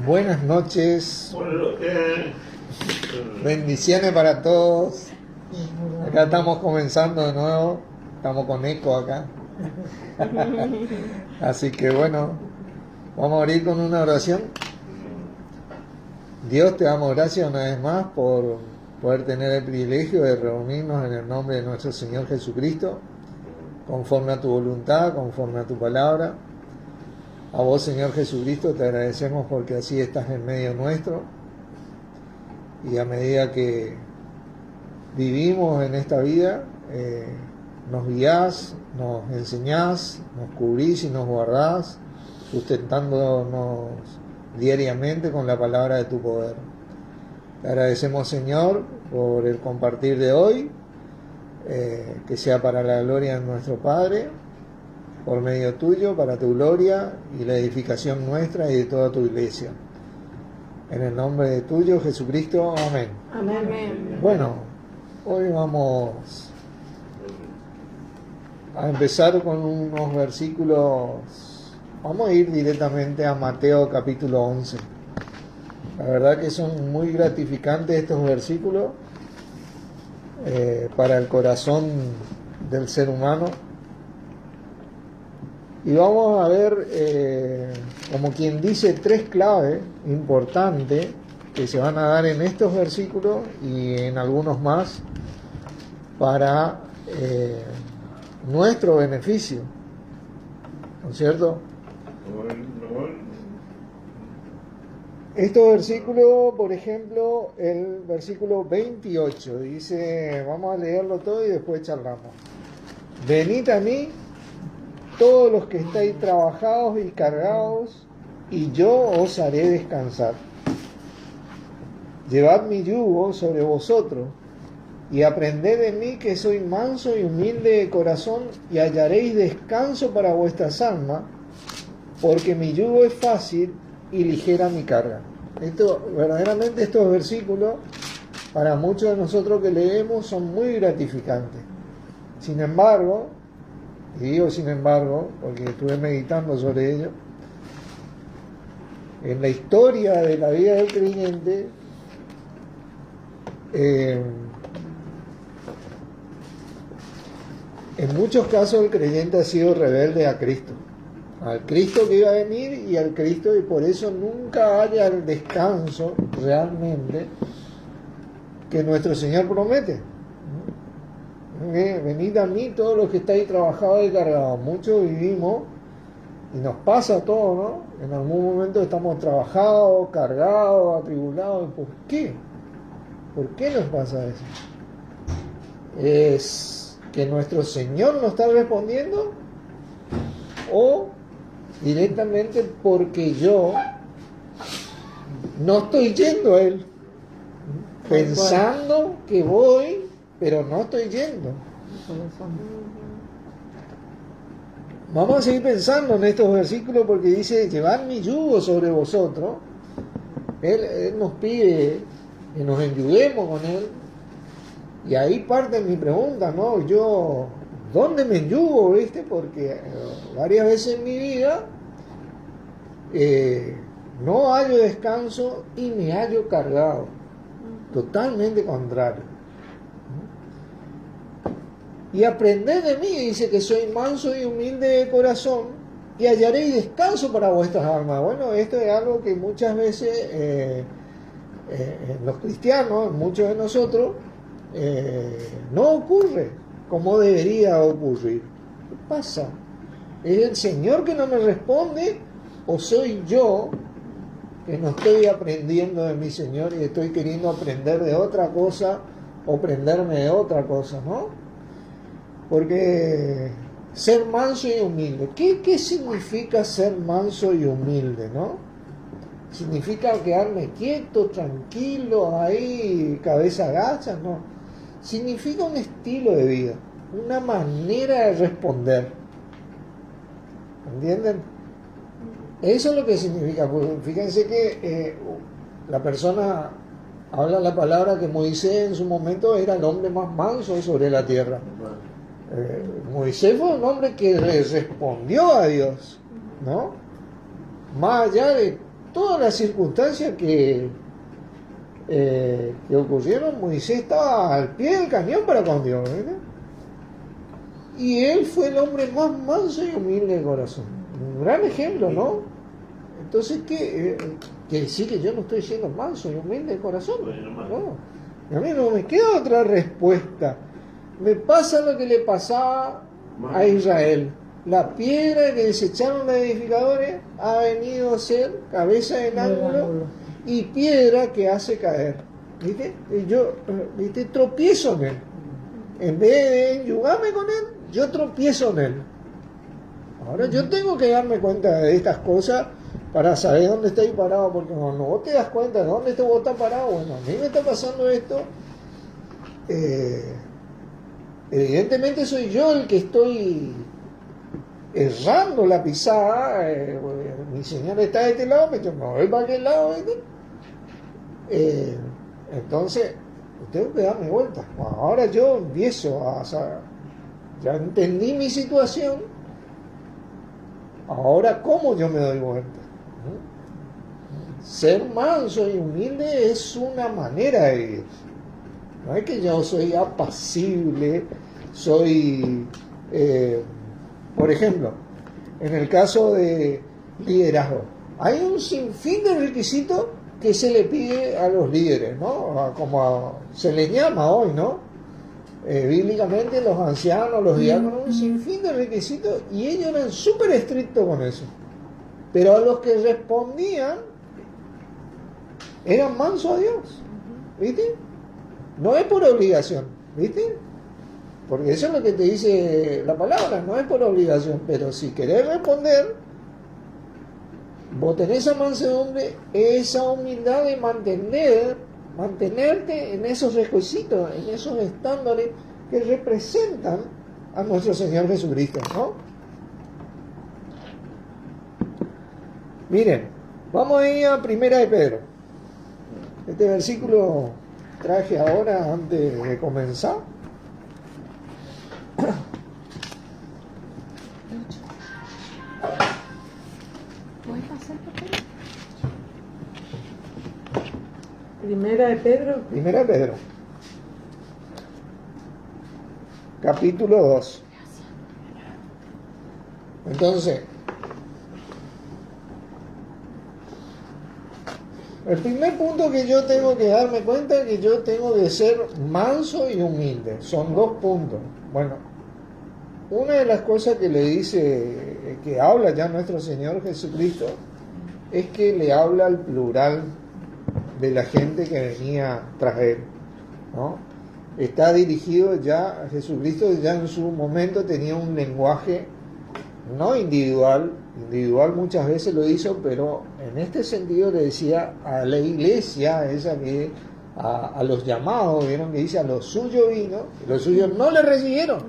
Buenas noches, bendiciones para todos. Acá estamos comenzando de nuevo, estamos con eco acá. Así que bueno, vamos a abrir con una oración. Dios, te damos gracias una vez más por poder tener el privilegio de reunirnos en el nombre de nuestro Señor Jesucristo, conforme a tu voluntad, conforme a tu palabra. A vos, Señor Jesucristo, te agradecemos porque así estás en medio nuestro, y a medida que vivimos en esta vida, nos guías, nos enseñás, nos cubrís y nos guardás, sustentándonos diariamente con la palabra de tu poder. Te agradecemos, Señor, por el compartir de hoy, que sea para la gloria de nuestro Padre, por medio tuyo, para tu gloria y la edificación nuestra y de toda tu iglesia. En el nombre de tuyo, Jesucristo. Amén. Amén. Bueno, hoy vamos a empezar con unos versículos. Vamos a ir directamente a Mateo capítulo 11. La verdad que son muy gratificantes estos versículos para el corazón del ser humano. Y vamos a ver, como quien dice, tres claves importantes que se van a dar en estos versículos y en algunos más para nuestro beneficio, ¿no es cierto? Estos versículos, por ejemplo, el versículo 28 dice, vamos a leerlo todo y después charlamos. Venid a mí, todos los que estáis trabajados y cargados, y yo os haré descansar. Llevad mi yugo sobre vosotros, y aprended de mí, que soy manso y humilde de corazón, y hallaréis descanso para vuestras almas, porque mi yugo es fácil y ligera mi carga. Verdaderamente estos versículos, para muchos de nosotros que leemos, son muy gratificantes. Sin embargo, y digo sin embargo, porque estuve meditando sobre ello, en la historia de la vida del creyente, en muchos casos el creyente ha sido rebelde a Cristo, al Cristo que iba a venir y al Cristo, y por eso nunca haya el descanso realmente que nuestro Señor promete. Venid a mí todos los que estáis trabajados y cargados. Muchos vivimos, y nos pasa todo, ¿no? En algún momento estamos trabajados, cargados, atribulados. ¿Por qué? ¿Por qué nos pasa eso? ¿Es que nuestro Señor nos está respondiendo? ¿O directamente porque yo no estoy yendo a Él? Pensando que voy, pero no estoy yendo. Vamos a seguir pensando en estos versículos, porque dice, llevad mi yugo sobre vosotros. Él nos pide que nos enyuguemos con Él. Y ahí parte mi pregunta, ¿no? Yo, ¿dónde me enyugo, viste? Porque varias veces en mi vida no hallo descanso y me hallo cargado. Totalmente contrario. Y aprended de mí, dice que soy manso y humilde de corazón, y hallaréis descanso para vuestras almas. Bueno, esto es algo que muchas veces los cristianos, muchos de nosotros, no ocurre como debería ocurrir. ¿Qué pasa? ¿Es el Señor que no me responde, o soy yo que no estoy aprendiendo de mi Señor y estoy queriendo aprender de otra cosa o prenderme de otra cosa, ¿no? Porque ser manso y humilde, ¿qué significa ser manso y humilde, no? ¿Significa quedarme quieto, tranquilo, ahí, cabeza agacha? No. Significa un estilo de vida, una manera de responder. ¿Entienden? Eso es lo que significa. Pues fíjense que la persona habla la palabra que Moisés en su momento era el hombre más manso sobre la tierra. Moisés fue un hombre que le respondió a Dios, ¿no? Más allá de todas las circunstancias que ocurrieron, Moisés estaba al pie del cañón para con Dios, ¿verdad? Y él fue el hombre más manso y humilde de corazón. Un gran ejemplo, ¿no? Entonces, ¿qué? Quiere decir que yo no estoy siendo manso y humilde de corazón. No. Y a mí no me queda otra respuesta. Me pasa lo que le pasaba a Israel. La piedra que desecharon los edificadores ha venido a ser cabeza en ángulo y piedra que hace caer. ¿Viste? Y yo, ¿viste? Tropiezo en él. En vez de enyugarme con él, yo tropiezo en él. Ahora yo tengo que darme cuenta de estas cosas para saber dónde estoy parado, porque cuando vos te das cuenta de dónde vos estás parado, bueno, a mí me está pasando esto, evidentemente soy yo el que estoy errando la pisada, mi Señor está de este lado, pero yo me voy para aquel lado, entonces tengo que darme vuelta. Ahora yo empiezo a saber, ya entendí mi situación, ahora cómo yo me doy vuelta. Ser manso y humilde es una manera de vivir. No es que yo soy apacible, soy, por ejemplo, en el caso de liderazgo, hay un sinfín de requisitos que se le pide a los líderes, ¿no? Como se le llama hoy, ¿no? Bíblicamente los ancianos, los diáconos, un sinfín de requisitos, y ellos eran súper estrictos con eso. Pero a los que respondían eran mansos a Dios, ¿viste? No es por obligación, ¿viste? Porque eso es lo que te dice la palabra, no es por obligación, pero si querés responder, vos tenés esa mansedumbre, esa humildad de mantenerte en esos requisitos, en esos estándares que representan a nuestro Señor Jesucristo, ¿no? Miren, vamos a ir a Primera de Pedro. Este versículo traje ahora antes de comenzar. ¿Puedes pasar por ahí? Primera de Pedro. Primera de Pedro. Capítulo 2. Entonces, el primer punto que yo tengo que darme cuenta es que yo tengo que ser manso y humilde. Son dos puntos. Bueno, una de las cosas que le dice, que habla ya nuestro Señor Jesucristo, es que le habla al plural de la gente que venía tras él, ¿no? Está dirigido ya, Jesucristo ya en su momento tenía un lenguaje no individual muchas veces lo hizo, pero en este sentido le decía a la iglesia, esa que a los llamados, vieron que dice a los suyos vino, y los suyos no le recibieron.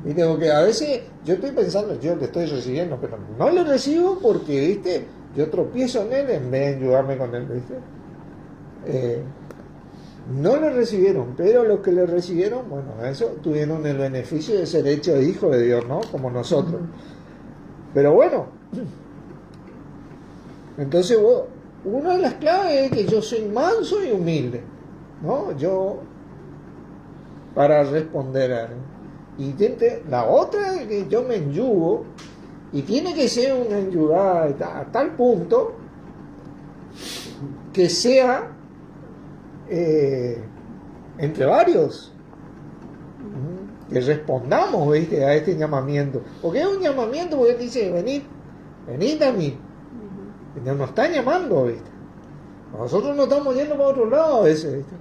Y digo que a veces yo estoy pensando, yo le estoy recibiendo, pero no le recibo porque, viste, yo tropiezo en él en vez de ayudarme con él, viste. No le recibieron, pero los que le recibieron, bueno, eso tuvieron el beneficio de ser hechos hijos de Dios, ¿no? Como nosotros. Pero bueno, entonces una de las claves es que yo soy manso y humilde, ¿no? Yo, para responder a él. Y la otra es que yo me enyugo, y tiene que ser una enyugada a tal punto que sea entre varios, que respondamos, ¿viste?, a este llamamiento, porque es un llamamiento, porque él dice venid a mí, nos está llamando, ¿viste? Nosotros no estamos yendo para otro lado a veces, ¿viste?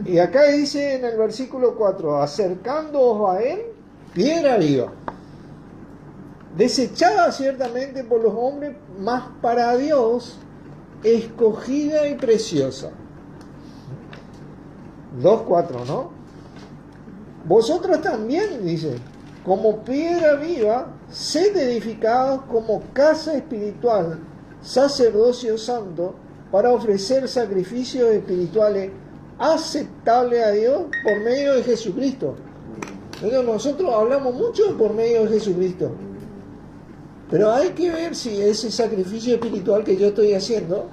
Y acá dice en el versículo 4, acercándoos a él, piedra viva, desechada ciertamente por los hombres, mas para Dios escogida y preciosa. 2:4, ¿no? Vosotros también, dice, como piedra viva, sed edificados como casa espiritual, sacerdocio santo, para ofrecer sacrificios espirituales aceptables a Dios por medio de Jesucristo. Nosotros hablamos mucho por medio de Jesucristo. Pero hay que ver si ese sacrificio espiritual que yo estoy haciendo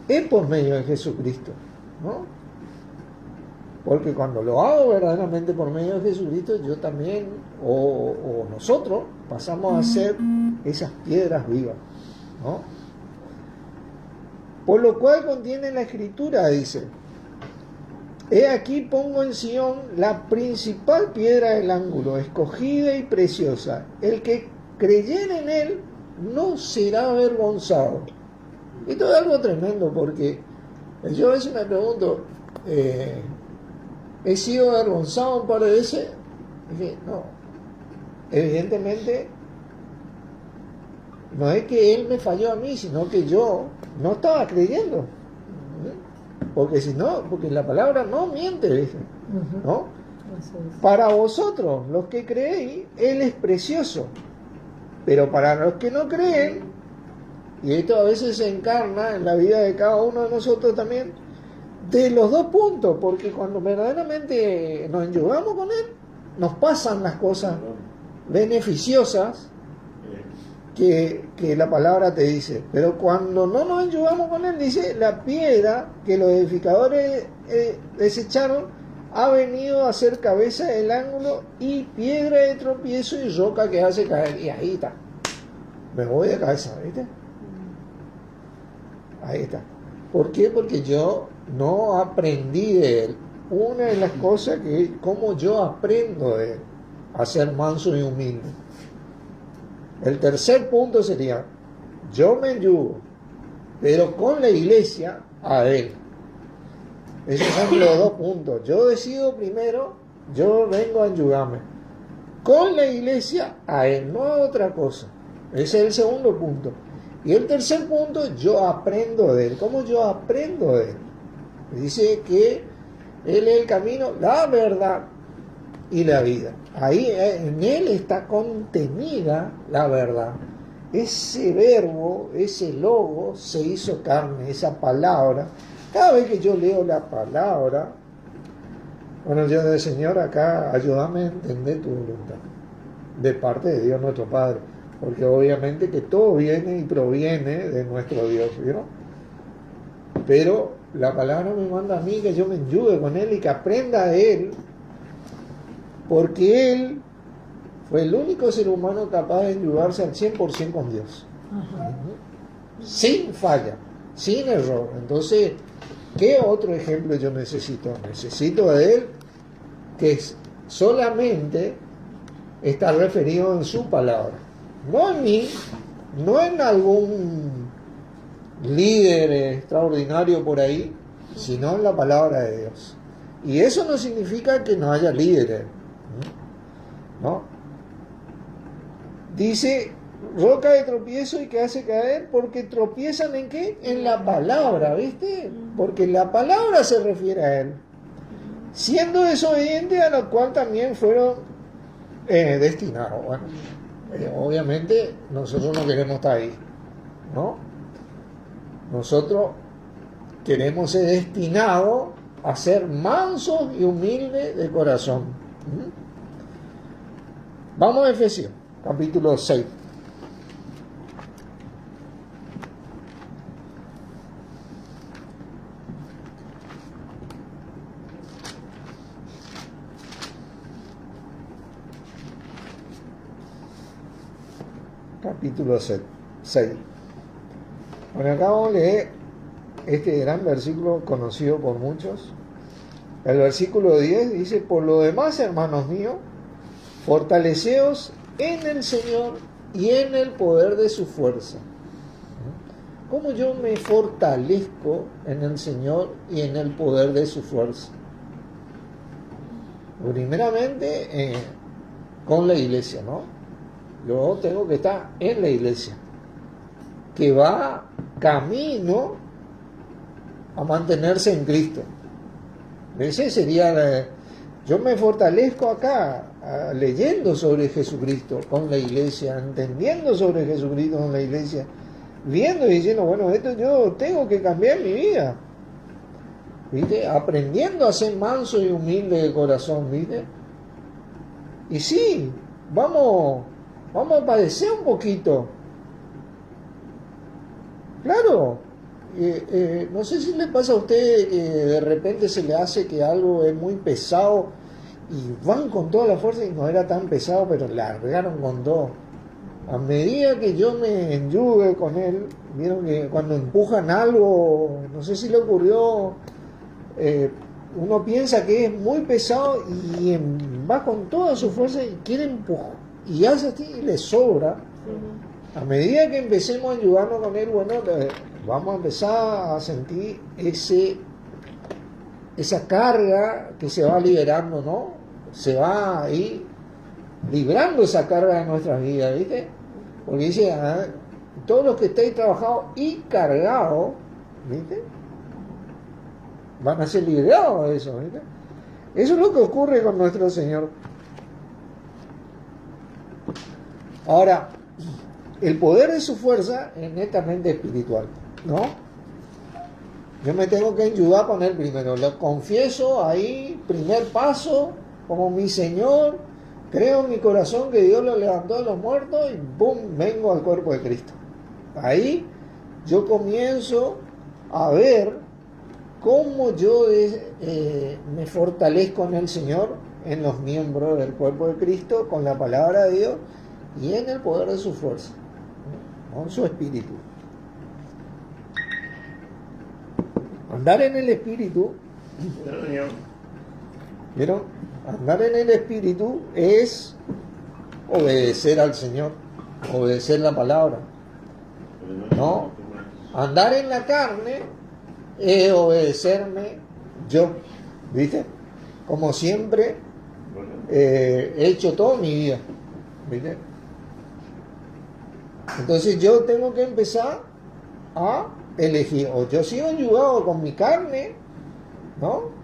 es por medio de Jesucristo, ¿no? Porque cuando lo hago verdaderamente por medio de Jesucristo, yo también, o nosotros, pasamos a ser esas piedras vivas, ¿no? Por lo cual contiene la Escritura, dice: he aquí pongo en Sión la principal piedra del ángulo, escogida y preciosa. El que creyere en él no será avergonzado. Esto es algo tremendo, porque yo a veces me pregunto, ¿he sido avergonzado un par de veces? Dije, no, evidentemente no es que él me falló a mí, sino que yo no estaba creyendo. Porque si no, porque la palabra no miente, dije, ¿no? Para vosotros, los que creéis, él es precioso. Pero para los que no creen, y esto a veces se encarna en la vida de cada uno de nosotros también, de los dos puntos, porque cuando verdaderamente nos enyugamos con él, nos pasan las cosas beneficiosas que la palabra te dice. Pero cuando no nos enyugamos con él, dice, la piedra que los edificadores desecharon ha venido a ser cabeza del ángulo y piedra de tropiezo y roca que hace caer. Y ahí está, me voy de cabeza, ¿viste? Ahí está. ¿Por qué? Porque yo no aprendí de él. Una de las cosas que, como yo aprendo de él, a ser manso y humilde. El tercer punto sería, yo me enyugo, pero con la iglesia a él. Esos son los dos puntos. Yo decido primero, yo vengo a enyugarme. Con la iglesia a él, no a otra cosa. Ese es el segundo punto. Y el tercer punto, yo aprendo de él. ¿Cómo yo aprendo de él? Dice que él es el camino, la verdad y la vida. Ahí en él está contenida la verdad. Ese verbo, ese logo se hizo carne, esa palabra. Cada vez que yo leo la palabra, bueno, yo digo, Señor, acá ayúdame a entender tu voluntad de parte de Dios nuestro Padre, porque obviamente que todo viene y proviene de nuestro Dios, ¿vieron? Pero la palabra me manda a mí que yo me enyugue con él y que aprenda de él, porque él fue el único ser humano capaz de enyugarse al 100% con Dios. Sin falla, sin error. Entonces, ¿qué otro ejemplo yo necesito? Necesito de él que solamente está referido en su palabra. No en mí, no en algún líder extraordinario por ahí, sino en la palabra de Dios. Y eso no significa que no haya líderes, ¿no? Dice, roca de tropiezo y que hace caer, porque tropiezan ¿en qué? En la palabra, ¿viste? Porque la palabra se refiere a él. Siendo desobediente, a lo cual también fueron destinados. Bueno, obviamente nosotros no queremos estar ahí, ¿no? Nosotros queremos ser destinados a ser mansos y humildes de corazón. Vamos a Efesios, capítulo 6. Capítulo 6. Bueno, acá vamos a leer este gran versículo conocido por muchos. El versículo 10 dice: por lo demás, hermanos míos, fortaleceos en el Señor y en el poder de su fuerza. ¿Cómo yo me fortalezco en el Señor y en el poder de su fuerza? Primeramente, con la iglesia, ¿no? Yo tengo que estar en la iglesia, que va camino a mantenerse en Cristo. Ese sería, yo me fortalezco acá, leyendo sobre Jesucristo con la iglesia, entendiendo sobre Jesucristo con la iglesia, viendo y diciendo, bueno, esto yo tengo que cambiar mi vida, ¿viste? Aprendiendo a ser manso y humilde de corazón, ¿viste? Y sí, vamos vamos a padecer un poquito. Claro, no sé si le pasa a usted que de repente se le hace que algo es muy pesado y van con toda la fuerza y no era tan pesado, pero largaron con todo. A medida que yo me enyugue con él, vieron que cuando empujan algo, no sé si le ocurrió, uno piensa que es muy pesado y va con toda su fuerza y quiere empujar y hace así y le sobra. A medida que empecemos a ayudarnos con él, bueno, vamos a empezar a sentir esa carga que se va liberando, ¿no? Se va ahí librando esa carga de nuestras vidas, ¿viste? Porque dice, todos los que estáis trabajados y cargados, ¿viste? Van a ser liberados de eso, ¿viste? Eso es lo que ocurre con nuestro Señor. Ahora, el poder de su fuerza es netamente espiritual, ¿no? Yo me tengo que ayudar con él primero. Lo confieso ahí, primer paso, como mi Señor. Creo en mi corazón que Dios lo levantó de los muertos y ¡boom! Vengo al cuerpo de Cristo. Ahí yo comienzo a ver cómo yo me fortalezco en el Señor, en los miembros del cuerpo de Cristo, con la palabra de Dios y en el poder de su fuerza, con su espíritu. Andar en el espíritu, ¿vieron? Andar en el espíritu es obedecer al Señor, obedecer la palabra, ¿no? Andar en la carne es obedecerme yo, ¿viste? Como siempre he hecho toda mi vida, ¿viste? Entonces yo tengo que empezar a elegir, o yo sigo ayudado con mi carne, ¿no?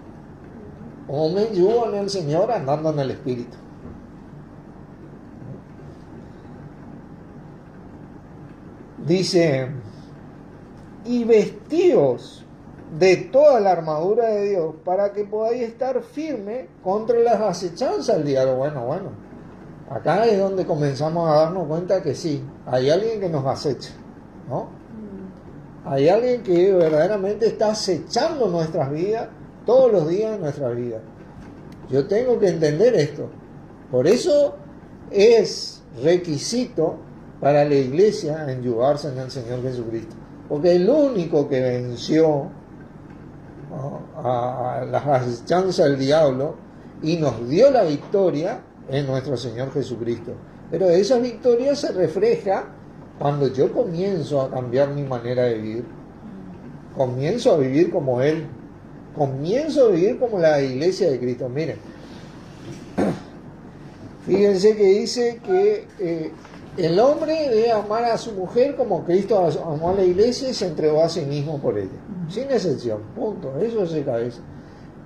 O me ayudo en el Señor andando en el Espíritu. Dice, y vestíos de toda la armadura de Dios para que podáis estar firme contra las acechanzas del diablo. Bueno, acá es donde comenzamos a darnos cuenta que sí, hay alguien que nos acecha, ¿no? Hay alguien que verdaderamente está acechando nuestras vidas todos los días de nuestra vida. Yo tengo que entender esto. Por eso es requisito para la iglesia ayudarse en el Señor Jesucristo. Porque el único que venció, ¿no?, a las acechanzas del diablo y nos dio la victoria es nuestro Señor Jesucristo. Pero esa victoria se refleja cuando yo comienzo a cambiar mi manera de vivir. Comienzo a vivir como Él. Comienzo a vivir como la iglesia de Cristo. Miren, fíjense que dice que el hombre debe amar a su mujer como Cristo amó a la iglesia y se entregó a sí mismo por ella. Sin excepción, punto. Eso es de cabeza.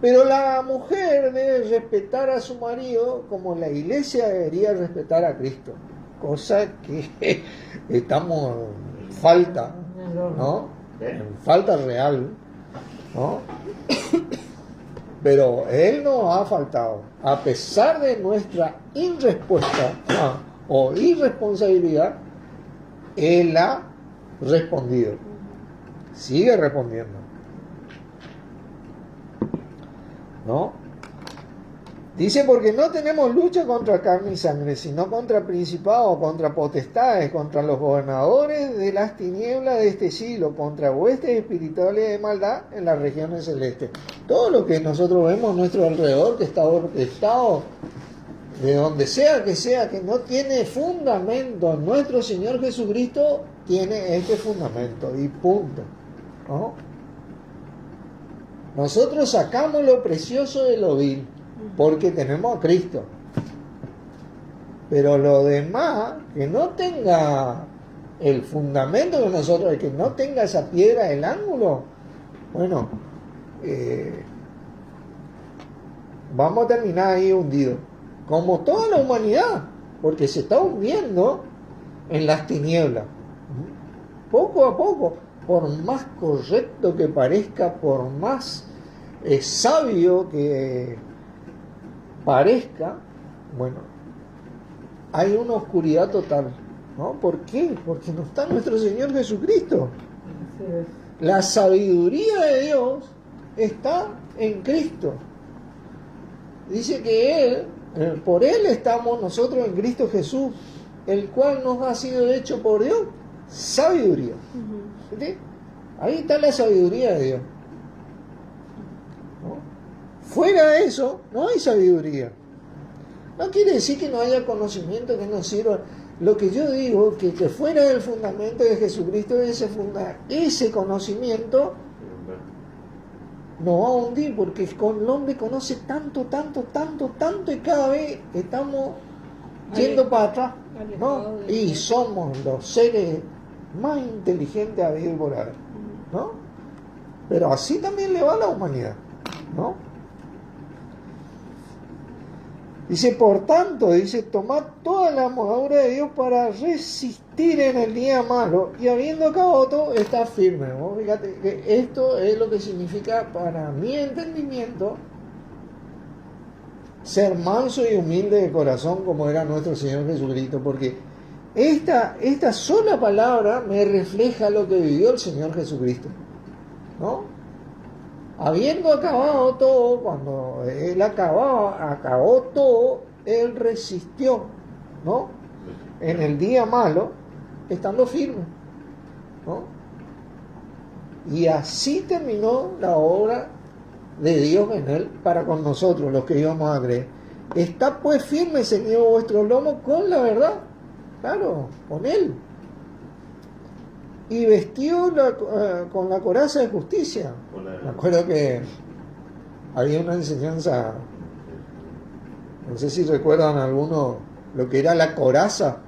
Pero la mujer debe respetar a su marido como la iglesia debería respetar a Cristo. Cosa que estamos en falta, ¿no? En falta real, ¿no? Pero Él nos ha faltado. A pesar de nuestra irrespuesta o irresponsabilidad, Él ha respondido. Sigue respondiendo, ¿no? Dice, porque no tenemos lucha contra carne y sangre, sino contra principados, contra potestades, contra los gobernadores de las tinieblas de este siglo, contra huestes espirituales de maldad en las regiones celestes. Todo lo que nosotros vemos a nuestro alrededor, que está orquestado, de donde sea, que no tiene fundamento en nuestro Señor Jesucristo, tiene este fundamento, y punto, ¿no? Nosotros sacamos lo precioso de lo vil, porque tenemos a Cristo. Pero lo demás, que no tenga el fundamento de nosotros, que no tenga esa piedra del ángulo, bueno, vamos a terminar ahí hundidos, como toda la humanidad, porque se está hundiendo en las tinieblas, poco a poco. Por más correcto que parezca, por más sabio que parezca, bueno, hay una oscuridad total, ¿no? ¿Por qué? Porque no está nuestro Señor Jesucristo. Así es. La sabiduría de Dios está en Cristo. Dice que por Él estamos nosotros en Cristo Jesús, el cual nos ha sido hecho por Dios sabiduría. ¿Sí? Ahí está la sabiduría de Dios. ¿No? Fuera de eso, no hay sabiduría. No quiere decir que no haya conocimiento que nos sirva. Lo que yo digo, que fuera del fundamento de Jesucristo, ese conocimiento nos va a hundir, porque el hombre conoce tanto, y cada vez estamos yendo para atrás, ¿no? Y somos los seres más inteligentes habidos por haber, ¿no? Pero así también le va a la humanidad, ¿no? Dice, por tanto, tomad toda la armadura de Dios para resistir en el día malo, y habiendo acabado todo, está firme. ¿No? Fíjate que esto es lo que significa, para mi entendimiento, ser manso y humilde de corazón, como era nuestro Señor Jesucristo, porque esta sola palabra me refleja lo que vivió el Señor Jesucristo, ¿no? Habiendo acabado todo, cuando Él acabó todo, Él resistió, ¿no? En el día malo, estando firme, ¿no? Y así terminó la obra de Dios en Él para con nosotros, los que íbamos a creer. Está pues firme, ceñido vuestro lomo con la verdad, claro, con Él. Y vestido con la coraza de justicia. Me acuerdo que había una enseñanza, no sé si recuerdan algunos, lo que era la coraza.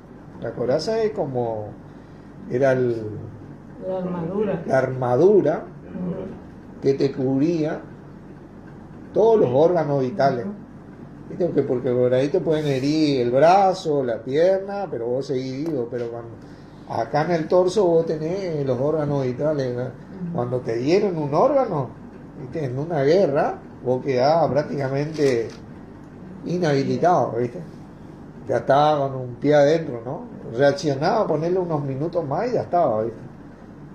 La coraza es como, era la armadura que te cubría todos los órganos vitales. ¿Viste? Porque por ahí te pueden herir el brazo, la pierna, pero vos seguís vivo. Pero acá en el torso vos tenés los órganos vitales, ¿no? Cuando te dieron un órgano, ¿viste? En una guerra, vos quedabas prácticamente inhabilitado, ¿viste? Ya estaba con un pie adentro, ¿no? Reaccionaba, ponerle unos minutos más y ya estaba, ¿viste?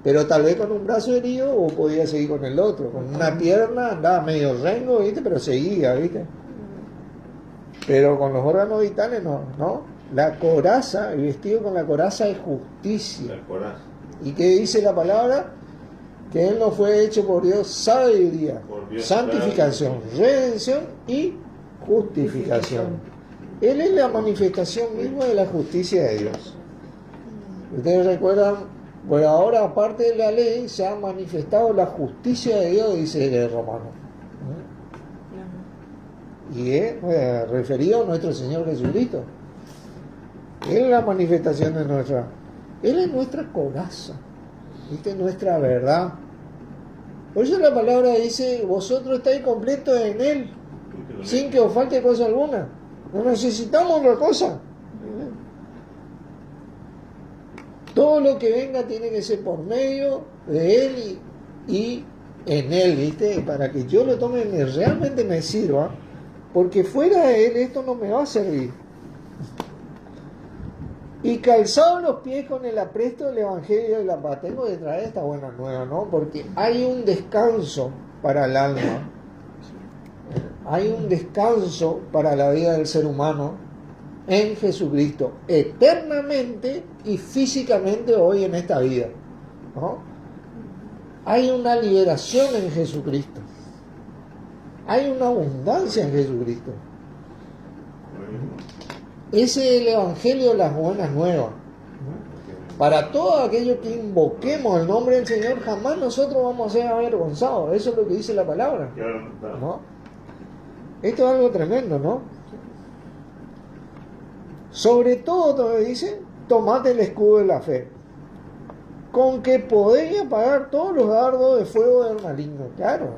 Pero tal vez con un brazo herido vos podías seguir con el otro. Con una pierna andaba medio rengo, ¿viste? Pero seguía, ¿viste? Pero con los órganos vitales no. La coraza, el vestido con la coraza es justicia. La coraza. ¿Y qué dice la palabra? Que Él no fue hecho por Dios sabiduría, santificación, redención y justificación. Él es la manifestación misma de la justicia de Dios. Ustedes recuerdan, bueno, ahora aparte de la ley se ha manifestado la justicia de Dios, dice el Romano. Y es referido a nuestro Señor Jesucristo. Él es la manifestación de Él es nuestra coraza, ¿viste? Nuestra verdad. Por eso la palabra dice, vosotros estáis completos en Él, sin que os falte cosa alguna. No necesitamos otra cosa. Todo lo que venga tiene que ser por medio de Él y en Él, ¿viste? Para que yo lo tome y realmente me sirva, porque fuera de Él esto no me va a servir. Y calzado los pies con el apresto del Evangelio de la paz. Tengo que traer esta buena nueva, ¿no? Porque hay un descanso para el alma. Hay un descanso para la vida del ser humano en Jesucristo, eternamente y físicamente hoy en esta vida, ¿no? Hay una liberación en Jesucristo. Hay una abundancia en Jesucristo. Ese es el Evangelio de las buenas nuevas. Para todos aquellos que invoquemos el nombre del Señor, jamás nosotros vamos a ser avergonzados. Eso es lo que dice la palabra, ¿no? Esto es algo tremendo, ¿no? Sobre todo, dice, tomad el escudo de la fe, con que podéis apagar todos los dardos de fuego del maligno. Claro,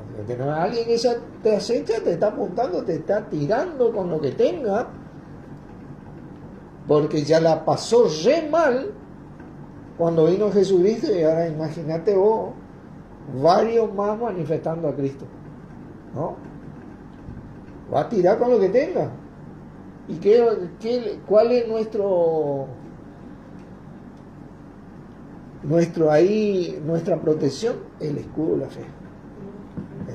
alguien que te acecha, te está apuntando, te está tirando con lo que tenga, porque ya la pasó re mal cuando vino Jesucristo, y ahora imagínate vos, varios más manifestando a Cristo, ¿no? Va a tirar con lo que tenga, ¿Y cuál es nuestra protección? El escudo de la fe.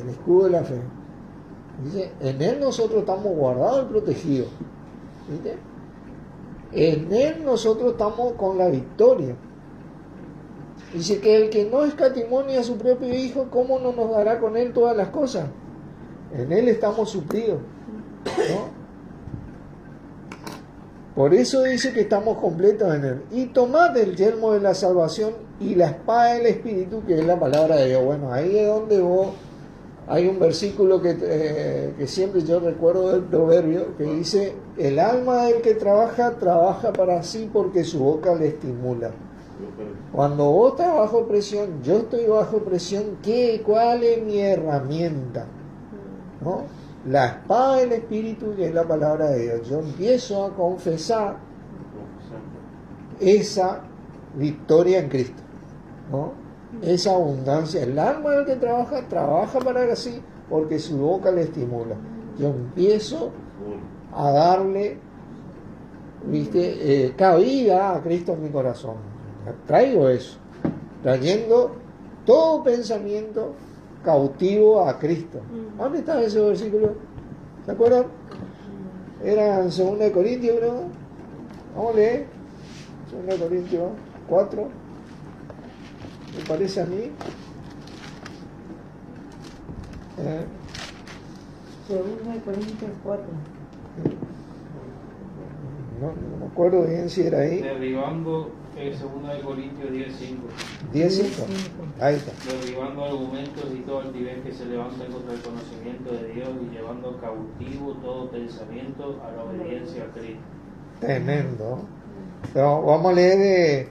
El escudo de la fe. Dice, en él nosotros estamos guardados y protegidos. ¿Viste? En él nosotros estamos con la victoria. Dice que el que no escatimonia a su propio Hijo, ¿cómo no nos dará con él todas las cosas? En él estamos suplidos, ¿no? Por eso dice que estamos completos en él. Y tomad el yelmo de la salvación y la espada del Espíritu, que es la palabra de Dios. Bueno, ahí es donde hay un versículo que siempre yo recuerdo del proverbio, que dice, el alma del que trabaja para sí porque su boca le estimula. Cuando vos estás bajo presión, yo estoy bajo presión, ¿cuál es mi herramienta? ¿No? La espada del Espíritu, que es la palabra de Dios. Yo empiezo a confesar esa victoria en Cristo, ¿no? Esa abundancia. El alma del que trabaja para sí, porque su boca le estimula. Yo empiezo a darle, cabida a Cristo en mi corazón. Traigo eso, trayendo todo pensamiento cautivo a Cristo. ¿Dónde está ese versículo? ¿Se acuerdan? Era en 2 Corintios, creo. Vamos a leer. 2 Corintios 4. Me parece a mí. Segunda de Corintios 4. No me acuerdo bien si era ahí. Derribando 2 Corintios 10:5. 10:5. Ahí está. Derribando argumentos y todo altivez que se levanta contra el conocimiento de Dios y llevando cautivo todo pensamiento a la obediencia a Cristo. Tremendo. Pero vamos a leer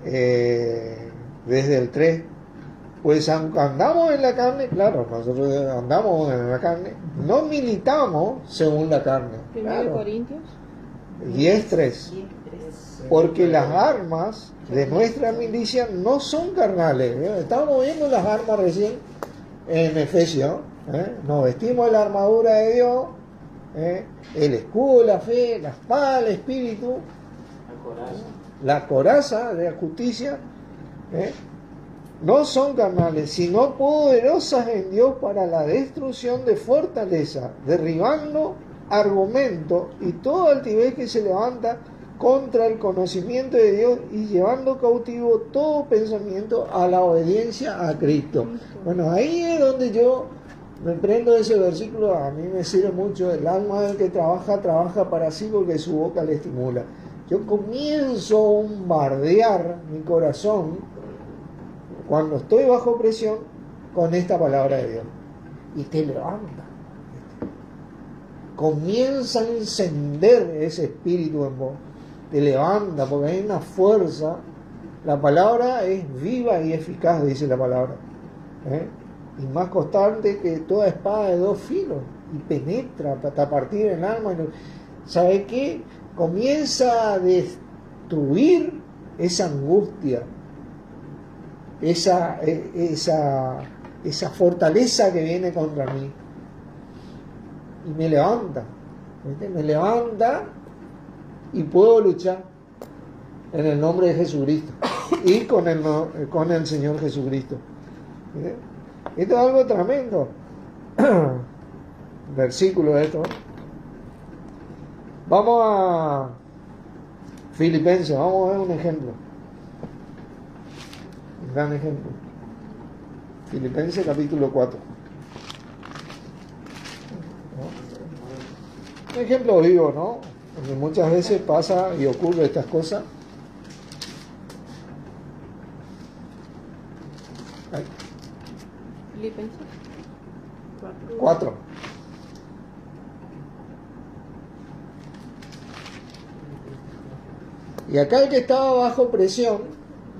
desde el 3. Pues aunque andamos en la carne, claro, nosotros andamos en la carne, no militamos según la carne. Primero Corintios 10:3. Porque las armas de nuestra milicia no son carnales. Estábamos viendo las armas recién en Efesios. Nos vestimos de la armadura de Dios, el escudo de la fe, la espada del Espíritu, la coraza de la justicia. No son carnales, sino poderosas en Dios para la destrucción de fortaleza, derribando argumentos y todo altivez que se levanta contra el conocimiento de Dios y llevando cautivo todo pensamiento a la obediencia a Cristo. Bueno, ahí es donde yo me prendo de ese versículo. A mí me sirve mucho. El alma del que trabaja para sí porque su boca le estimula. Yo comienzo a bombardear mi corazón cuando estoy bajo presión con esta palabra de Dios y te levanta, comienza a encender ese espíritu en vos, te levanta porque hay una fuerza. La palabra es viva y eficaz, dice la palabra, y más constante que toda espada de 2 filos, y penetra hasta partir el alma. ¿Sabe qué? Comienza a destruir esa angustia, esa fortaleza que viene contra mí, y me levanta, ¿viste? Me levanta y puedo luchar en el nombre de Jesucristo y con el Señor Jesucristo. ¿Viste? Esto es algo tremendo. Versículo de esto. Vamos a Filipenses, vamos a ver un ejemplo. Un gran ejemplo. Filipenses capítulo 4. ¿No? Un ejemplo vivo, ¿no? Porque muchas veces pasa y ocurre estas cosas. Ahí. Filipenses 4. Y acá el que estaba bajo presión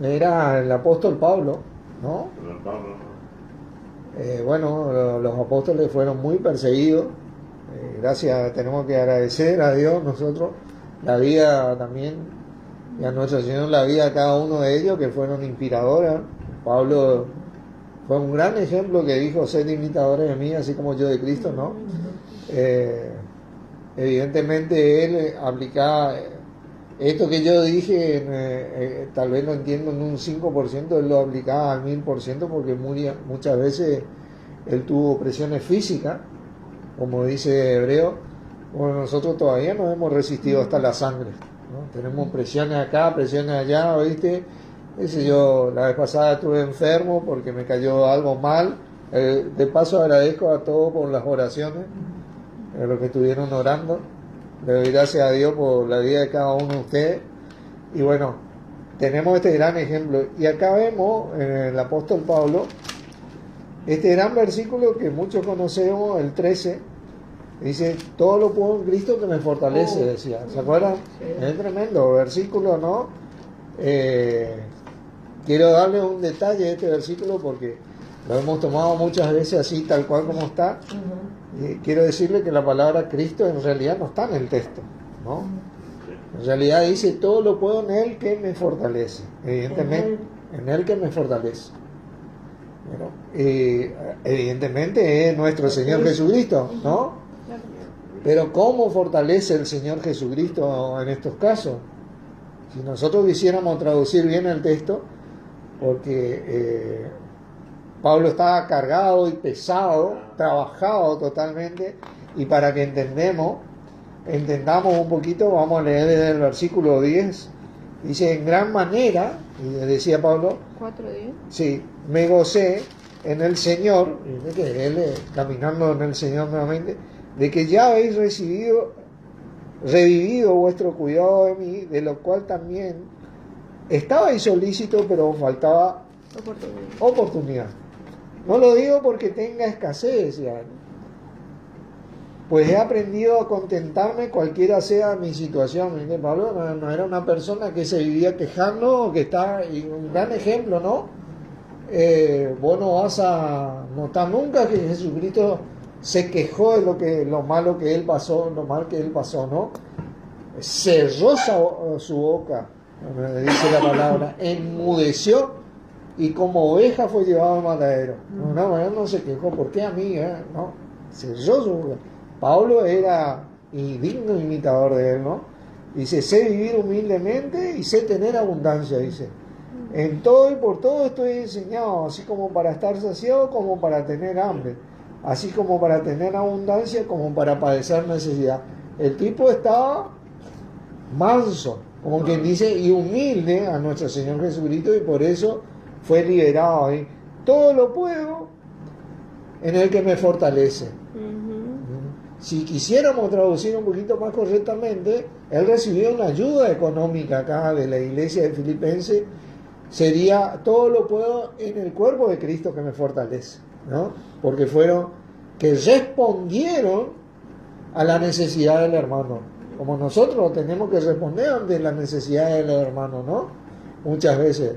era el apóstol Pablo, ¿no? Bueno, los apóstoles fueron muy perseguidos. Gracias, tenemos que agradecer a Dios nosotros la vida también, y a nuestro Señor la vida de cada uno de ellos, que fueron inspiradoras. Pablo fue un gran ejemplo que dijo: sed imitadores de mí, así como yo de Cristo, ¿no? evidentemente él aplicaba esto que yo dije, tal vez lo entiendo en un 5%, él lo aplicaba al 1000% porque muchas veces él tuvo presiones físicas, como dice Hebreo. Bueno, nosotros todavía no hemos resistido hasta la sangre, ¿no? Tenemos presiones acá, presiones allá, ¿viste? Yo la vez pasada estuve enfermo porque me cayó algo mal. De paso agradezco a todos por las oraciones, a los que estuvieron orando. Le doy gracias a Dios por la vida de cada uno de ustedes. Y bueno, tenemos este gran ejemplo. Y acá vemos en el apóstol Pablo este gran versículo que muchos conocemos, el 13. Dice, todo lo puedo en Cristo que me fortalece, decía. ¿Se acuerdan? Sí. Es tremendo versículo, ¿no? Quiero darle un detalle a este versículo porque lo hemos tomado muchas veces así, tal cual como está. Quiero decirle que la palabra Cristo en realidad no está en el texto, ¿no? En realidad dice, todo lo puedo en Él que me fortalece. Evidentemente, en Él que me fortalece. Bueno, evidentemente es nuestro Señor Jesucristo, ¿no? Pero ¿cómo fortalece el Señor Jesucristo en estos casos? Si nosotros quisiéramos traducir bien el texto, porque Pablo estaba cargado y pesado, trabajado totalmente, y para que entendamos un poquito, vamos a leer desde el versículo 10, dice, en gran manera, y decía Pablo, 4:10. sí, me gocé en el Señor, y que él caminando en el Señor nuevamente, de que ya habéis revivido vuestro cuidado de mí, de lo cual también estabais solícito, pero os faltaba oportunidad. No lo digo porque tenga escasez, ya, pues he aprendido a contentarme cualquiera sea mi situación. ¿Viste? Pablo no era una persona que se vivía quejando, que está, y un gran ejemplo, ¿no? Vos no vas a notar nunca que Jesucristo se quejó de lo malo que él pasó, lo mal que él pasó, ¿no? Cerró su boca, dice la palabra, enmudeció y como oveja fue llevado al matadero. No, él no se quejó, ¿por qué a mí? No, cerró su boca. Pablo era digno imitador de él, ¿no? Dice, sé vivir humildemente y sé tener abundancia, dice. En todo y por todo estoy enseñado, así como para estar saciado, como para tener hambre, así como para tener abundancia, como para padecer necesidad. El tipo estaba manso, como quien dice, y humilde a nuestro Señor Jesucristo, y por eso fue liberado ahí. Todo lo puedo en el que me fortalece. Si quisiéramos traducir un poquito más correctamente, él recibió una ayuda económica acá de la iglesia de Filipenses. Sería, todo lo puedo en el cuerpo de Cristo que me fortalece, ¿no? Porque fueron que respondieron a la necesidad del hermano, como nosotros tenemos que responder ante la necesidad del hermano, ¿no? Muchas veces.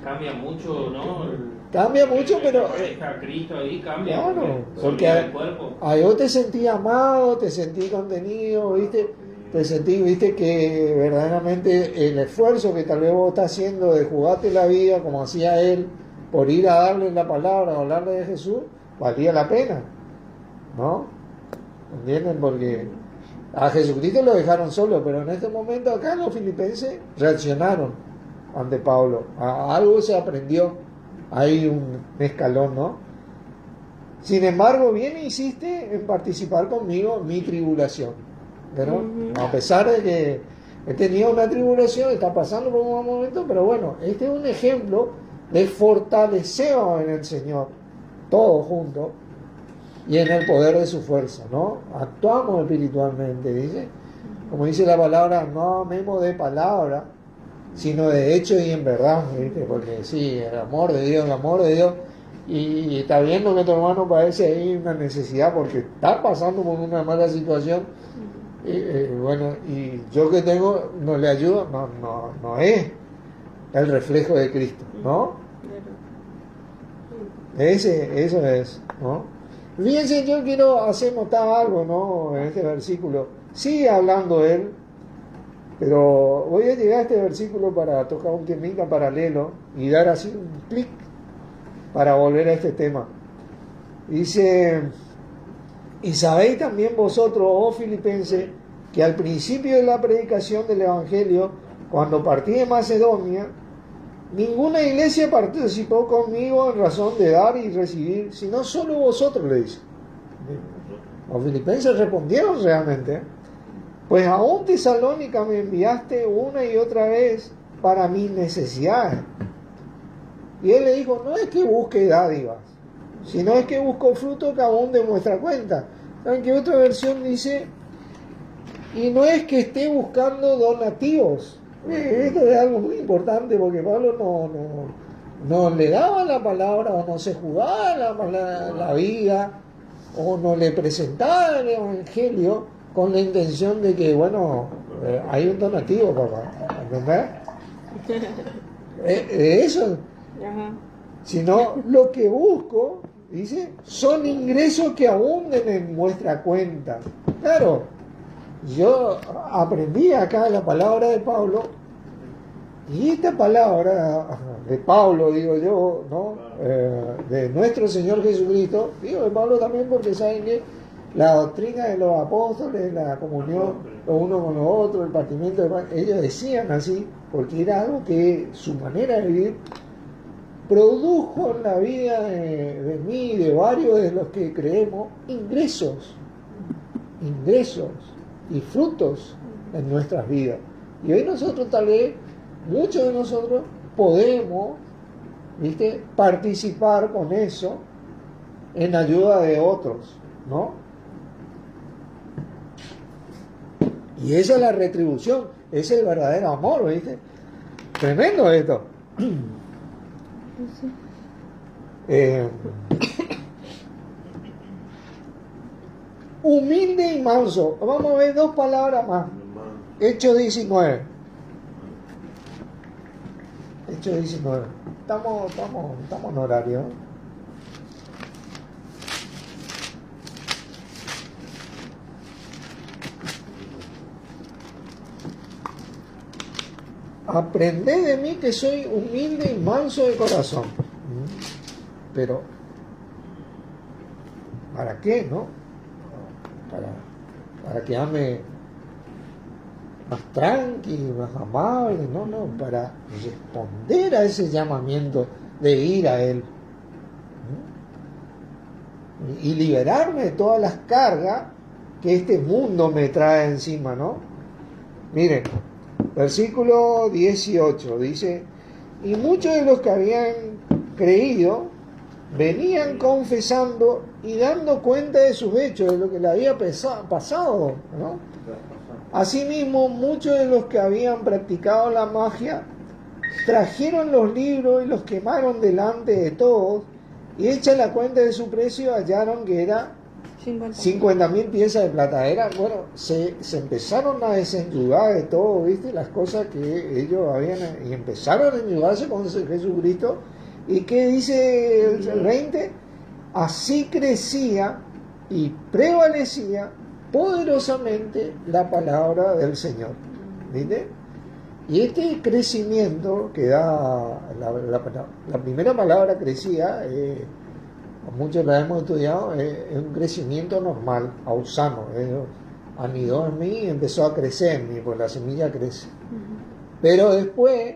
Cambia mucho, ¿no? Cambia mucho, pero... A Cristo ahí cambia. Claro, porque el cuerpo. yo te sentí amado, te sentí contenido, ¿viste? Te sentí, viste, que verdaderamente el esfuerzo que tal vez vos estás haciendo de jugarte la vida como hacía él por ir a darle la palabra, a hablarle de Jesús, valía la pena, ¿no? ¿Entienden? Porque a Jesucristo lo dejaron solo, pero en este momento acá los filipenses reaccionaron ante Pablo. A algo se aprendió, hay un escalón, ¿no? Sin embargo, bien hiciste en participar conmigo en mi tribulación. ¿No? A pesar de que he tenido una tribulación, está pasando por un buen momento, pero bueno, este es un ejemplo de fortalecernos en el Señor, todos juntos, y en el poder de su fuerza, ¿no? Actuamos espiritualmente, dice, como dice la palabra, no amemos de palabra, sino de hecho y en verdad, ¿viste? Porque sí, el amor de Dios, y está viendo que tu hermano padece ahí una necesidad porque está pasando por una mala situación. Bueno, y yo que tengo, no le ayudo, no es el reflejo de Cristo, ¿no? Eso es, ¿no? Fíjense, yo quiero hacer notar algo, ¿no? En este versículo, sigue hablando él, pero voy a llegar a este versículo para tocar un temita paralelo y dar así un clic para volver a este tema. Dice Y sabéis también vosotros, oh filipenses, que al principio de la predicación del Evangelio, cuando partí de Macedonia, ninguna iglesia participó conmigo en razón de dar y recibir, sino solo vosotros, le dice. Los filipenses respondieron realmente, pues aún Tesalónica me enviaste una y otra vez para mis necesidades. Y él le dijo, no es que busque dádivas, sino es que busco fruto que aún de vuestra cuenta. ¿Saben qué otra versión dice? Y no es que esté buscando donativos. Esto es algo muy importante porque Pablo no le daba la palabra o no se jugaba la vida o no le presentaba el Evangelio con la intención de que, bueno, hay un donativo, papá. ¿Entendés? Eso. Ajá. Sino lo que busco, dice, son ingresos que abunden en vuestra cuenta. Claro, yo aprendí acá la palabra de Pablo, y esta palabra de Pablo, digo yo, ¿no? De nuestro Señor Jesucristo, digo de Pablo también porque saben que la doctrina de los apóstoles, la comunión los unos con los otros, el partimiento de pan, ellos decían así, porque era algo que su manera de vivir produjo en la vida de mí y de varios de los que creemos ingresos y frutos en nuestras vidas. Y hoy nosotros tal vez, muchos de nosotros podemos, ¿viste?, participar con eso en ayuda de otros, ¿no? Y esa es la retribución, es el verdadero amor, ¿viste? Tremendo esto. Humilde y manso. Vamos a ver dos palabras más. Hechos 19. Hechos 19. Estamos en horario. Aprended de mí que soy humilde y manso de corazón. Pero, ¿para qué, no? Para que ame más tranquilo, más amable, no, para responder a ese llamamiento de ir a Él. Y liberarme de todas las cargas que este mundo me trae encima, ¿no? Miren, versículo 18 dice, y muchos de los que habían creído venían confesando y dando cuenta de sus hechos, de lo que le había pasado, ¿no? Asimismo, muchos de los que habían practicado la magia trajeron los libros y los quemaron delante de todos, y hecha la cuenta de su precio hallaron que era 50.000 piezas de plata. Bueno, se empezaron a desenyugar de todo, ¿viste? Las cosas que ellos habían, y empezaron a enyugarse con Jesucristo. ¿Y qué dice el 20? Así crecía y prevalecía poderosamente la palabra del Señor. ¿Viste? Y este crecimiento que da la primera palabra crecía, muchos la hemos estudiado, es un crecimiento normal, ausano. Anidó en mí y empezó a crecer en mí, porque la semilla crece. Pero después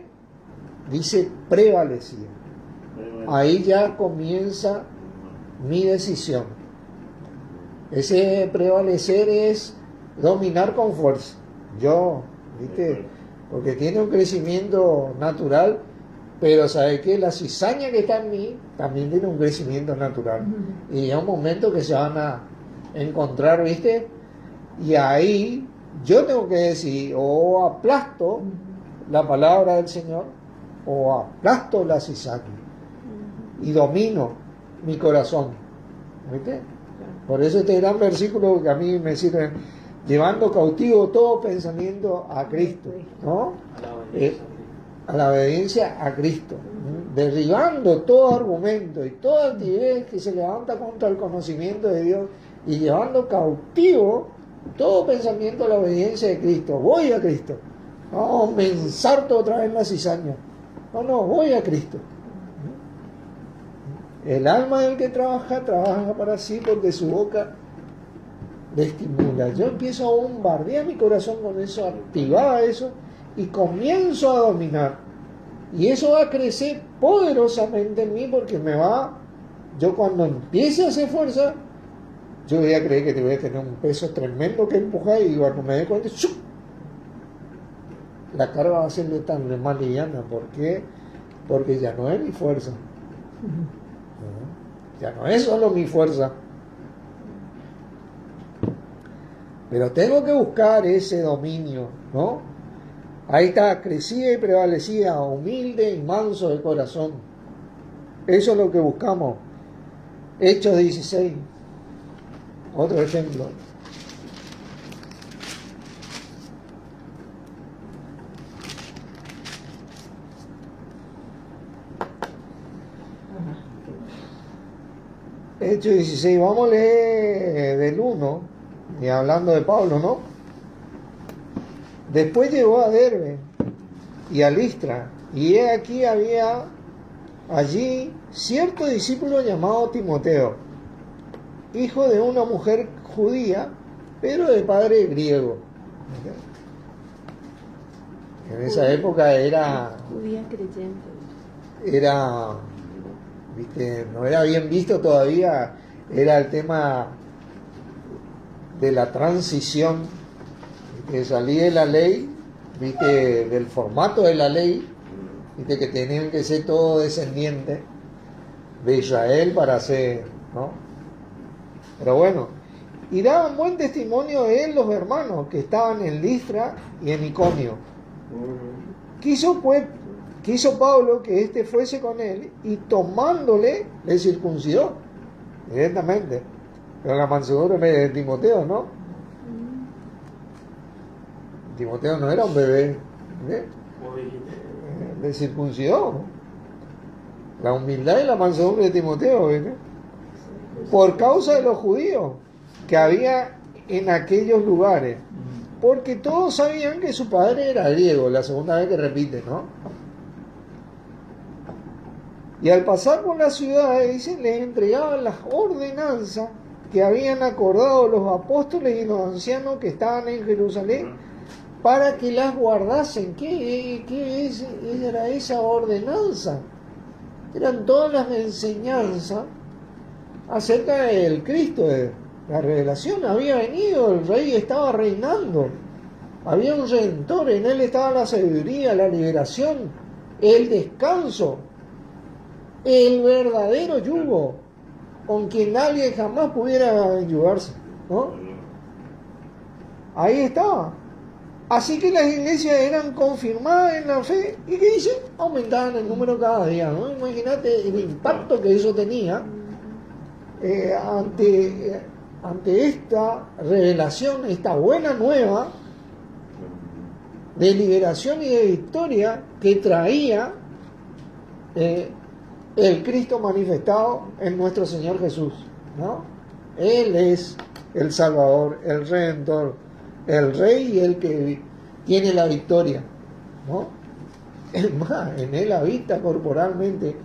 dice prevalecía. Ahí ya comienza mi decisión. Ese prevalecer es dominar con fuerza. Yo, ¿viste? Porque tiene un crecimiento natural, pero ¿sabe qué? La cizaña que está en mí también tiene un crecimiento natural. Y llega un momento que se van a encontrar, ¿viste? Y ahí yo tengo que decir, o aplasto la palabra del Señor, o aplasto la cizaña. Y domino mi corazón. ¿Viste? Por eso este gran versículo que a mí me sirve, llevando cautivo todo pensamiento a Cristo, ¿no? A la obediencia a Cristo, derribando todo argumento y toda actividad que se levanta contra el conocimiento de Dios y llevando cautivo todo pensamiento a la obediencia de Cristo. Voy a Cristo. No, me ensarto otra vez en la cizaña. No, voy a Cristo. El alma del que trabaja para sí, porque su boca le estimula. Yo empiezo a bombardear mi corazón con eso, activaba eso, y comienzo a dominar. Y eso va a crecer poderosamente en mí porque yo cuando empiece a hacer fuerza, yo voy a creer que te voy a tener un peso tremendo que empujar y cuando me dé cuenta, ¡shup!, la carga va a ser de tan más liviana. ¿Por qué? Porque ya no es mi fuerza. Ya no es solo mi fuerza. Pero tengo que buscar ese dominio, ¿no? Ahí está, crecía y prevalecía, humilde y manso de corazón. Eso es lo que buscamos. Hechos 16. Otro ejemplo. Hechos 16, vamos a leer del 1, y hablando de Pablo, ¿no? Después llegó a Derbe y a Listra, y he aquí había allí cierto discípulo llamado Timoteo, hijo de una mujer judía, pero de padre griego. En esa época Judía creyente. ¿viste? No era bien visto todavía, era el tema de la transición, que salía de la ley, ¿viste? Del formato de la ley, ¿viste? Que tenían que ser todos descendientes de Israel para ser, ¿no? Pero bueno, y daban buen testimonio de él los hermanos que estaban en Listra y en Iconio. Quiso Pablo que éste fuese con él y tomándole le circuncidó directamente. Pero la mansedumbre de Timoteo, ¿no? Timoteo no era un bebé, ¿eh? Le circuncidó. La humildad y la mansedumbre de Timoteo, ¿eh? Por causa de los judíos que había en aquellos lugares, porque todos sabían que su padre era griego, la segunda vez que repite, ¿no? Y al pasar por la ciudad, dicen, les entregaban las ordenanzas que habían acordado los apóstoles y los ancianos que estaban en Jerusalén para que las guardasen. ¿Qué era esa ordenanza? Eran todas las enseñanzas acerca del Cristo, de la revelación. Había venido, el rey estaba reinando, había un redentor, en él estaba la sabiduría, la liberación, el descanso, el verdadero yugo, con quien nadie jamás pudiera yugarse, ¿no? Ahí estaba. Así que las iglesias eran confirmadas en la fe, y ¿qué dicen? Aumentaban el número cada día, ¿no? Imagínate el impacto que eso tenía ante esta revelación, esta buena nueva de liberación y de victoria que traía el Cristo manifestado en nuestro Señor Jesús, ¿no? Él es el Salvador, el Redentor, el Rey y el que tiene la victoria, ¿no? Es más, en Él habita corporalmente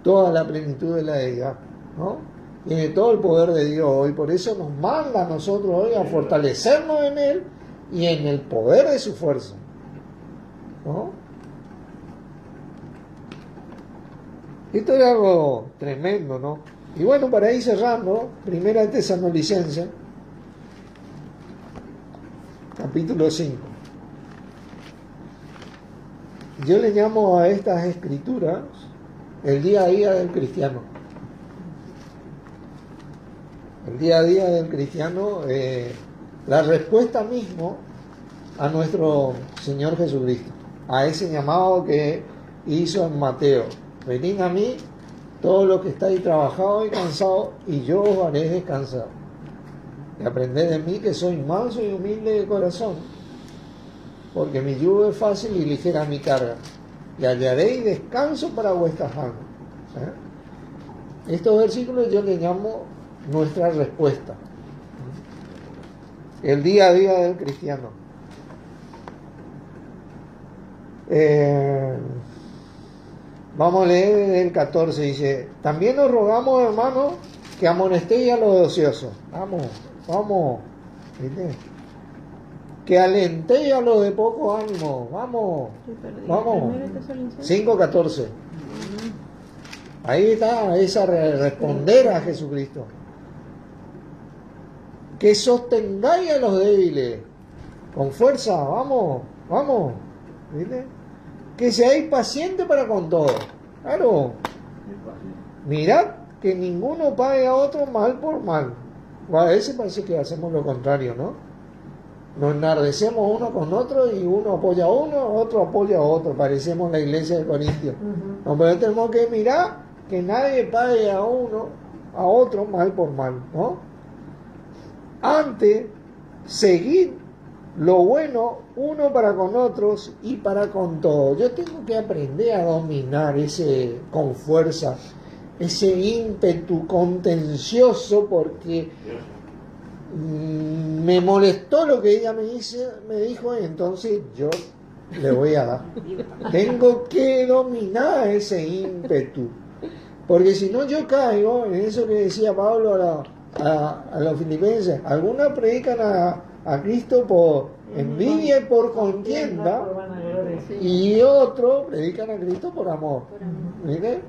toda la plenitud de la deidad, ¿no? Tiene todo el poder de Dios hoy, por eso nos manda a nosotros hoy a fortalecernos en Él y en el poder de su fuerza, ¿no? Esto era algo tremendo, ¿no? Y bueno, para ir cerrando, Primera de Tesalonicenses, capítulo 5. Yo le llamo a estas escrituras el día a día del cristiano. El día a día del cristiano, la respuesta mismo a nuestro Señor Jesucristo, a ese llamado que hizo en Mateo. Venid a mí, todos los que estáis trabajados y cansados, y yo os haré descansar. Y aprended de mí, que soy manso y humilde de corazón, porque mi yugo es fácil y ligera mi carga, y hallaréis descanso para vuestras almas. Estos versículos yo les llamo nuestra respuesta. El día a día del cristiano. Vamos a leer desde el 14, dice: también os rogamos, hermanos, que amonestéis a los ociosos. Vamos ¿viste? Que alenté a los de poco ánimo. Vamos, Estoy perdida. vamos. Primero Tesalonicenses. 5:14. Ahí está esa responder a Jesucristo. Que sostengáis a los débiles con fuerza, vamos, vamos, ¿viste? Que seáis pacientes para con todo. Claro, mirad que ninguno pague a otro mal por mal. A veces parece que hacemos lo contrario, ¿no? Nos enardecemos uno con otro y uno apoya a uno, otro apoya a otro. Parecemos la iglesia de Corintios. No, pero tenemos que mirar que nadie pague a uno, a otro mal por mal, ¿no? Antes, seguid lo bueno uno para con otros y para con todos. Yo tengo que aprender a dominar ese con fuerza, ese ímpetu contencioso, porque me molestó lo que ella me dijo, y entonces yo le voy a dar. Tengo que dominar ese ímpetu, porque si no yo caigo en eso que decía Pablo a los filipenses. Algunos predican a Cristo por envidia y por contienda, Por vanagloria. y otros predican a Cristo por amor. ¿Viste?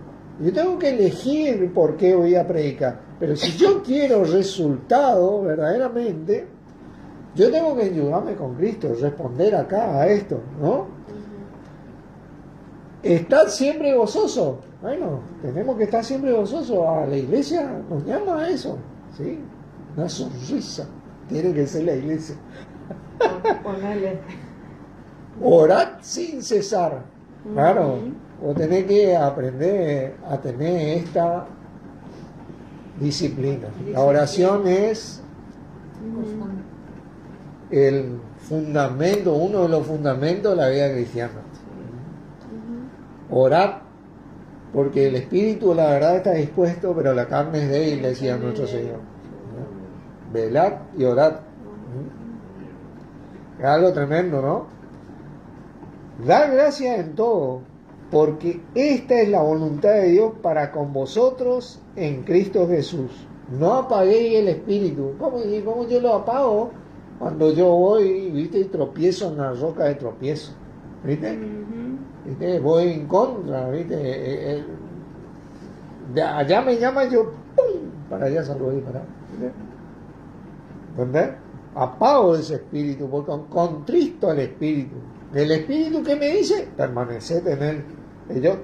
Yo tengo que elegir por qué voy a predicar. Pero si yo quiero resultados verdaderamente, yo tengo que ayudarme con Cristo, responder acá a esto, ¿no? Estad siempre gozoso. Bueno, tenemos que estar siempre gozosos. A la iglesia nos llama a eso, ¿sí? Una sonrisa tiene que ser la iglesia. Ponerle. Orad sin cesar. Claro, vos tenés que aprender a tener esta disciplina. La oración es el fundamento, uno de los fundamentos de la vida cristiana. Orad, porque el espíritu, la verdad, está dispuesto, pero la carne es débil, decía nuestro Señor. Velad y orad. Es algo tremendo, ¿no? Dar gracias en todo, porque esta es la voluntad de Dios para con vosotros en Cristo Jesús. No apaguéis el espíritu. ¿Cómo yo lo apago? Cuando yo voy, ¿viste? Y tropiezo en la roca de tropiezo. ¿Viste? ¿Viste? Voy en contra, ¿viste? De allá me llama yo, ¡pum! Para allá salgo y para. ¿Viste? ¿Entendés? Apago ese espíritu, porque contristo al espíritu. El espíritu que me dice, permaneced en él. Y yo,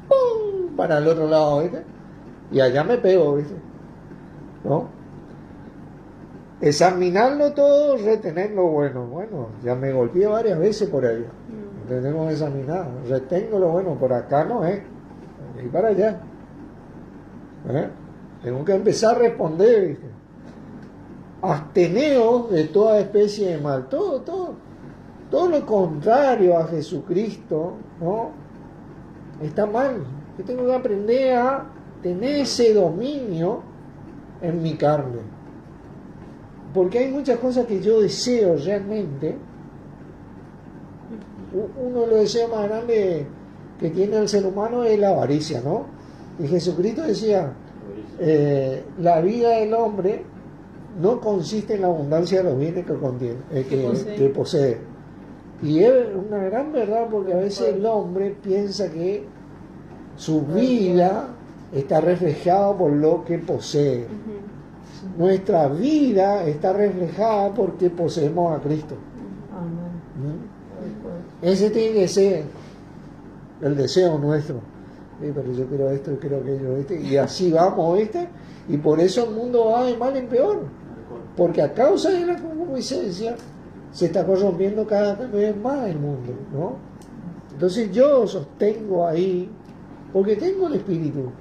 ¡pum! Para el otro lado, ¿viste? Y allá me pego, ¿viste? ¿No? Examinarlo todo, retener lo bueno. Bueno, ya me golpeé varias veces por ahí. Tenemos que examinar. Retengo lo bueno, por acá no es. Y para allá. Tengo que empezar a responder, ¿viste? Absteneos de toda especie de mal. Todo lo contrario a Jesucristo, ¿no? Está mal. Yo tengo que aprender a tener ese dominio en mi carne. Porque hay muchas cosas que yo deseo realmente. Uno de los deseos más grandes que tiene el ser humano es la avaricia, ¿no? Y Jesucristo decía, la vida del hombre no consiste en la abundancia de los bienes que contiene, que posee. Y es una gran verdad, porque a veces el hombre piensa que su vida está reflejada por lo que posee. Nuestra vida está reflejada porque poseemos a Cristo. Ese tiene que ser el deseo nuestro. Sí, pero yo quiero esto, yo quiero aquello, ¿viste? Y así vamos, ¿viste? Y por eso el mundo va de mal en peor. Porque a causa de la concupiscencia se está corrompiendo cada vez más el mundo, ¿no? Entonces yo sostengo ahí, porque tengo el Espíritu,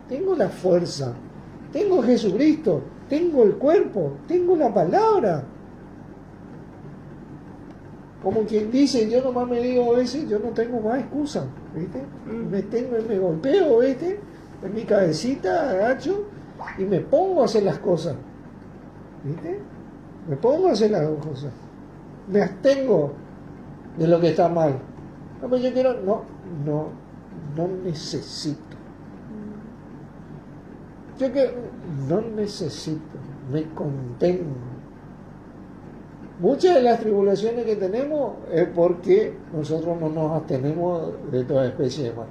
tengo la fuerza, tengo a Jesucristo, tengo el cuerpo, tengo la palabra. Como quien dice, yo nomás me digo a veces, yo no tengo más excusa, ¿viste? Me golpeo, ¿viste? En mi cabecita, agacho, y me pongo a hacer las cosas, ¿viste? Me pongo a hacer las cosas. Me abstengo de lo que está mal. No, pues yo quiero, no necesito. Yo que no necesito, me contengo. muchas de las tribulaciones que tenemos es porque nosotros no nos abstenemos de toda especie de mal.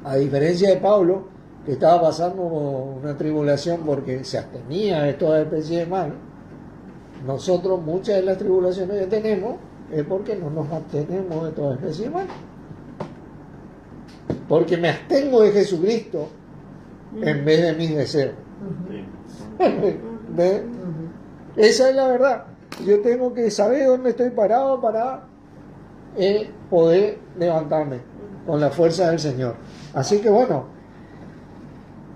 A diferencia de Pablo, que estaba pasando una tribulación porque se abstenía de toda especie de mal, nosotros muchas de las tribulaciones que tenemos es porque no nos abstenemos de toda especie de mal. Porque me abstengo de Jesucristo en vez de mis deseos. ¿Ve? Esa es la verdad. Yo tengo que saber dónde estoy parado para poder levantarme con la fuerza del Señor. Así que bueno,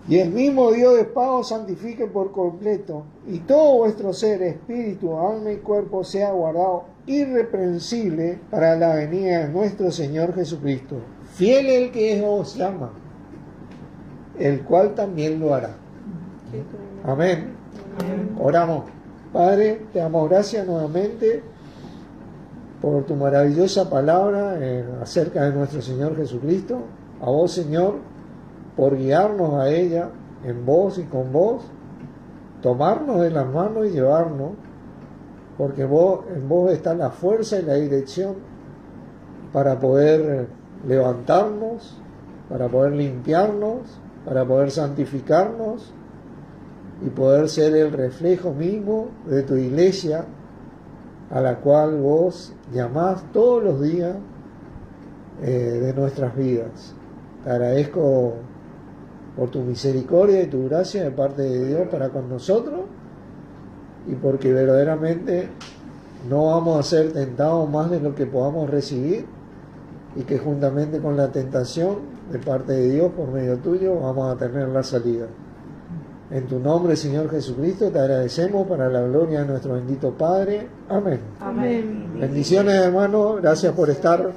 y el mismo Dios de paz os santifique por completo, y todo vuestro ser, espíritu, alma y cuerpo sea guardado irreprensible para la venida de nuestro Señor Jesucristo. Fiel el que os llama, el cual también lo hará. Amén. Oramos. Padre, te damos gracias nuevamente por tu maravillosa palabra acerca de nuestro Señor Jesucristo. A vos, Señor, por guiarnos a ella en vos y con vos, tomarnos de las manos y llevarnos, porque en vos está la fuerza y la dirección para poder levantarnos, para poder limpiarnos, para poder santificarnos y poder ser el reflejo mismo de tu iglesia, a la cual vos llamás todos los días de nuestras vidas. Te agradezco por tu misericordia y tu gracia de parte de Dios para con nosotros, y porque verdaderamente no vamos a ser tentados más de lo que podamos recibir, y que juntamente con la tentación de parte de Dios por medio tuyo vamos a tener la salida. En tu nombre, Señor Jesucristo, te agradecemos para la gloria de nuestro bendito Padre. Amén. Amén. Bendiciones, hermano. Gracias por estar